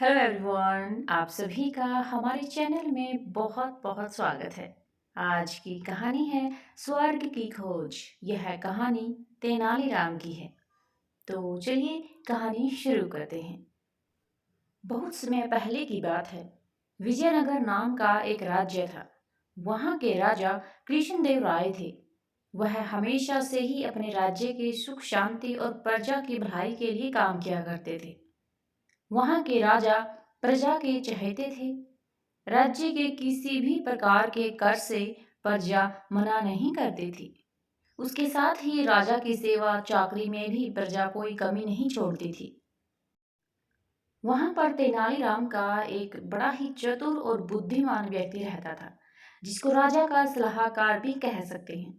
Hello everyone, आप सभी का हमारे चैनल में बहुत बहुत स्वागत है। आज की कहानी है स्वर्ग की खोज। यह कहानी तेनालीराम की है। तो चलिए कहानी शुरू करते हैं। बहुत समय पहले की बात है। विजयनगर नाम का एक राज्य था। वहाँ के राजा कृष्णदेव राय थे। वह हमेशा से ही अपने राज्य के सुख शांति और प्रजा की भलाई के लिए काम किया करते थे। वहाँ के राजा प्रजा के चहेते थे। राज्य के किसी भी प्रकार के कर से प्रजा मना नहीं करती थी। उसके साथ ही राजा की सेवा चाकरी में भी प्रजा कोई कमी नहीं छोड़ती थी। वहां पर तेनालीराम का एक बड़ा ही चतुर और बुद्धिमान व्यक्ति रहता था, जिसको राजा का सलाहकार भी कह सकते हैं।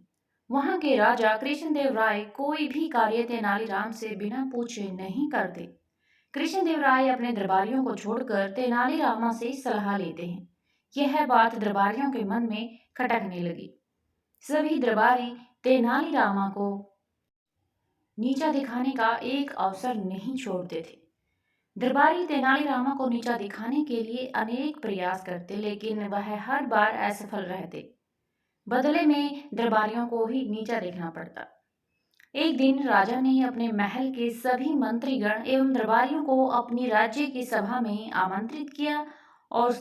वहां के राजा कृष्णदेव राय कोई भी कार्य तेनालीराम से बिना पूछे नहीं करते। कृष्णदेव राय अपने दरबारियों को छोड़कर तेनालीरामा से सलाह लेते हैं। यह बात दरबारियों के मन में खटकने लगी। सभी दरबारी तेनालीरामा को नीचा दिखाने का एक अवसर नहीं छोड़ते थे। दरबारी तेनालीरामा को नीचा दिखाने के लिए अनेक प्रयास करते, लेकिन वह हर बार असफल रहते। बदले में दरबारियों को ही नीचा देखना पड़ता। एक दिन राजा ने अपने महल के सभी मंत्रीगण एवं दरबारियों को अपनी राज्य की सभा में आमंत्रित किया और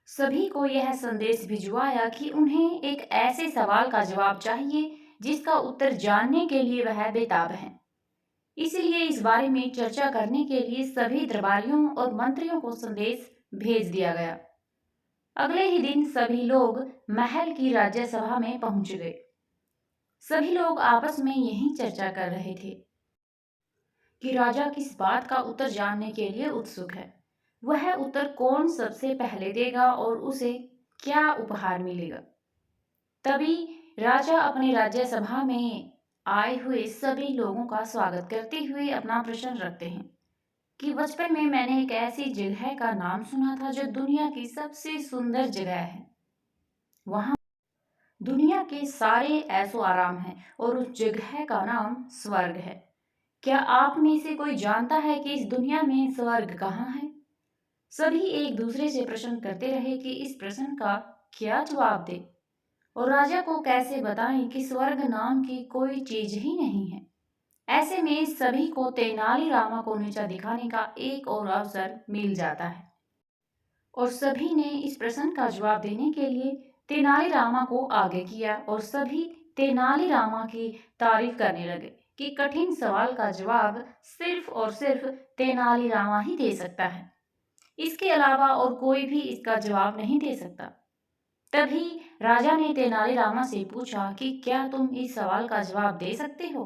सभी को यह संदेश भिजवाया कि उन्हें एक ऐसे सवाल का जवाब चाहिए जिसका उत्तर जानने के लिए वह बेताब हैं। इसलिए इस बारे में चर्चा करने के लिए सभी दरबारियों और मंत्रियों को संदेश भेज दिया गया। अगले ही दिन सभी लोग महल की राज्यसभा में पहुंच गए। सभी लोग आपस में यही चर्चा कर रहे थे कि राजा किस बात का उत्तर जानने के लिए उत्सुक है। वह उत्तर कौन सबसे पहले देगा और उसे क्या उपहार मिलेगा। तभी राजा अपने राज्यसभा में आए हुए सभी लोगों का स्वागत करते हुए अपना प्रश्न रखते हैं कि बचपन में मैंने एक ऐसी जगह का नाम सुना था जो दुनिया की सबसे सुंदर जगह है। वहां दुनिया के सारे ऐशो आराम हैं और उस जगह का नाम स्वर्ग है। क्या आप में से कोई जानता है कि इस दुनिया में स्वर्ग कहाँ है? सभी एक दूसरे से प्रश्न करते रहे कि इस प्रश्न का क्या जवाब दे और राजा को कैसे बताएं कि स्वर्ग नाम की कोई चीज ही नहीं है। ऐसे में सभी को तेनालीरामा को नीचा दिखाने का एक और अवसर मिल जाता है और सभी ने इस प्रश्न का जवाब देने के लिए तेनालीरामा को आगे किया और सभी तेनालीरामा की तारीफ करने लगे कि कठिन सवाल का जवाब सिर्फ और सिर्फ तेनालीरामा ही दे सकता है। इसके अलावा और कोई भी इसका जवाब नहीं दे सकता। तभी राजा ने तेनालीरामा से पूछा कि क्या तुम इस सवाल का जवाब दे सकते हो?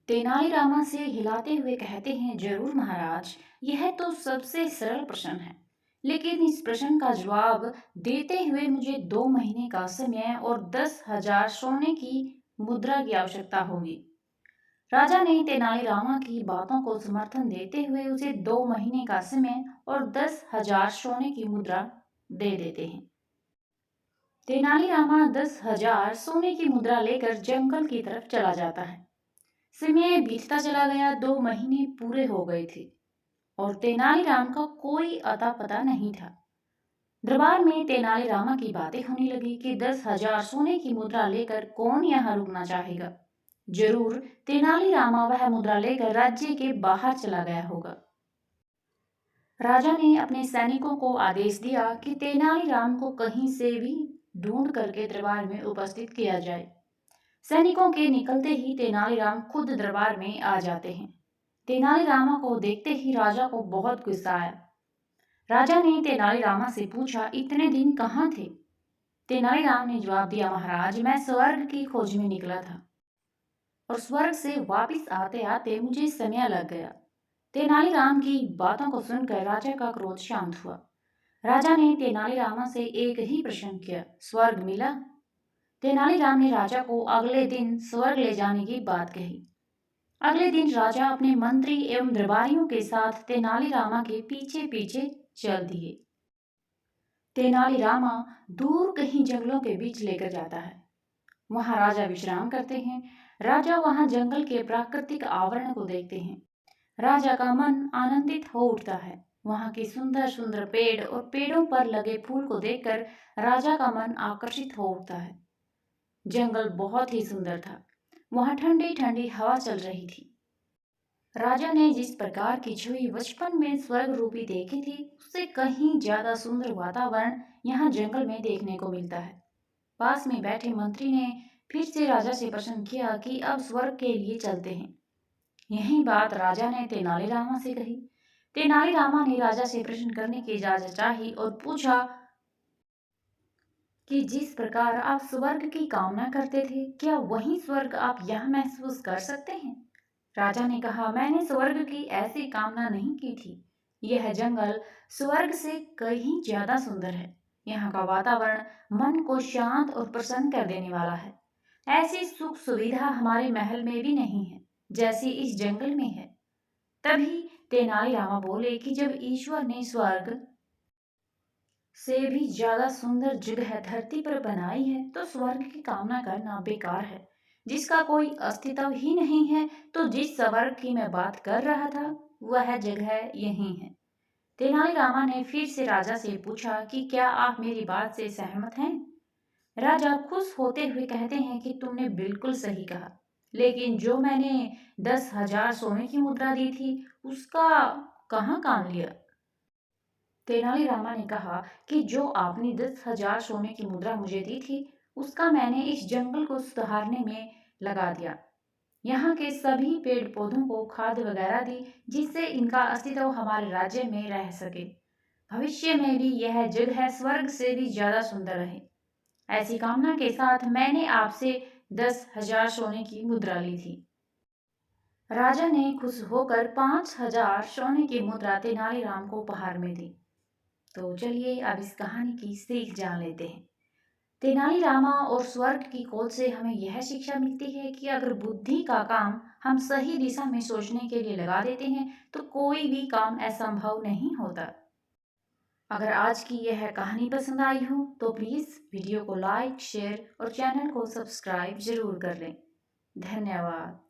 तेनालीरामा से हिलाते हुए कहते हैं, जरूर महाराज, यह तो सबसे सरल प्रश्न है, लेकिन इस प्रश्न का जवाब देते हुए मुझे 2 महीने का समय और 10,000 सोने की मुद्रा की आवश्यकता होगी। राजा ने तेनालीरामा की बातों को समर्थन देते हुए उसे 2 महीने का समय और 10,000 सोने की मुद्रा दे देते हैं। तेनालीरामा 10,000 सोने की मुद्रा लेकर जंगल की तरफ चला जाता है। समय बीतता चला गया। 2 महीने पूरे हो गए थे और तेनालीराम का कोई अता पता नहीं था। दरबार में तेनालीरामा की बातें होने लगी कि 10,000 सोने की मुद्रा लेकर कौन यहाँ रुकना चाहेगा। जरूर तेनालीरामा वह मुद्रा लेकर राज्य के बाहर चला गया होगा। राजा ने अपने सैनिकों को आदेश दिया कि तेनालीराम को कहीं से भी ढूंढ करके दरबार में उपस्थित किया जाए। सैनिकों के निकलते ही तेनालीराम खुद दरबार में आ जाते हैं। तेनालीरामा को देखते ही राजा को बहुत गुस्सा आया। राजा ने तेनालीरामा से पूछा, इतने दिन कहाँ थे? तेनालीराम ने जवाब दिया, महाराज, मैं स्वर्ग की खोज में निकला था और स्वर्ग से वापस आते आते मुझे समय लग गया। तेनालीराम की बातों को सुनकर राजा का क्रोध शांत हुआ। राजा ने तेनालीरामा से एक ही प्रश्न किया, स्वर्ग मिला? तेनालीराम ने राजा को अगले दिन स्वर्ग ले जाने की बात कही। अगले दिन राजा अपने मंत्री एवं दरबारियों के साथ तेनालीरामा के पीछे पीछे चल दिए। तेनालीरामा दूर कहीं जंगलों के बीच लेकर जाता है। वहां राजा विश्राम करते हैं। राजा वहां जंगल के प्राकृतिक आवरण को देखते हैं। राजा का मन आनंदित हो उठता है। वहाँ के सुंदर सुंदर पेड़ और पेड़ों पर लगे फूल को देखकर राजा का मन आकर्षित हो उठता है। जंगल बहुत ही सुंदर था। वहाँ ठंडी ठंडी हवा चल रही थी। राजा ने जिस प्रकार की छवि बचपन में स्वर्ग रूपी देखी थी, उससे कहीं ज्यादा सुंदर वातावरण यहाँ जंगल में देखने को मिलता है। पास में बैठे मंत्री ने फिर से राजा से प्रश्न किया कि अब स्वर्ग के लिए चलते हैं। यही बात राजा ने तेनालीरामा से कही। तेनालीरामा ने राजा से प्रश्न करने की इजाजत चाही और पूछा कि जिस प्रकार आप स्वर्ग की कामना करते थे, क्या वही स्वर्ग आप यहाँ महसूस कर सकते हैं? राजा ने कहा, मैंने स्वर्ग की ऐसी कामना नहीं की थी। यह जंगल स्वर्ग से कहीं ज्यादा सुंदर है। यहाँ का वातावरण मन को शांत और प्रसन्न कर देने वाला है। ऐसी सुख सुविधा हमारे महल में भी नहीं है, जैसी इस जंगल में है। तभी तेनालीरामा बोले कि जब ईश्वर ने स्वर्ग से भी ज्यादा सुंदर जगह धरती पर बनाई है, तो स्वर्ग की कामना करना बेकार है। जिसका कोई अस्तित्व ही नहीं है, तो जिस स्वर्ग की मैं बात कर रहा था, वह जगह यही है। तेनालीरामा ने फिर से राजा से पूछा कि क्या आप मेरी बात से सहमत हैं? राजा खुश होते हुए कहते हैं कि तुमने बिल्कुल सही कहा, लेकिन जो मैंने 10,000 सोने की मुद्रा दी थी, उसका कहाँ काम लिया? तेनालीरामा ने कहा कि जो आपने 10,000 सोने की मुद्रा मुझे दी थी, उसका मैंने इस जंगल को सुधारने में लगा दिया। यहाँ के सभी पेड़ पौधों को खाद वगैरह दी, जिससे इनका अस्तित्व हमारे राज्य में रह सके। भविष्य में भी यह जगह स्वर्ग से भी ज्यादा सुंदर रहे। ऐसी कामना के साथ मैंने आपसे 10,000 सोने की मुद्रा ली थी। राजा ने खुश होकर 5,000 सोने की मुद्रा तेनालीराम को उपहार में दी। तो चलिए अब इस कहानी की सीख जान लेते हैं। तेनालीरामा और स्वर्ग की खोज से हमें यह शिक्षा मिलती है कि अगर बुद्धि का काम हम सही दिशा में सोचने के लिए लगा देते हैं, तो कोई भी काम असंभव नहीं होता। अगर आज की यह कहानी पसंद आई हो तो प्लीज़ वीडियो को लाइक, शेयर और चैनल को सब्सक्राइब जरूर कर लें। धन्यवाद।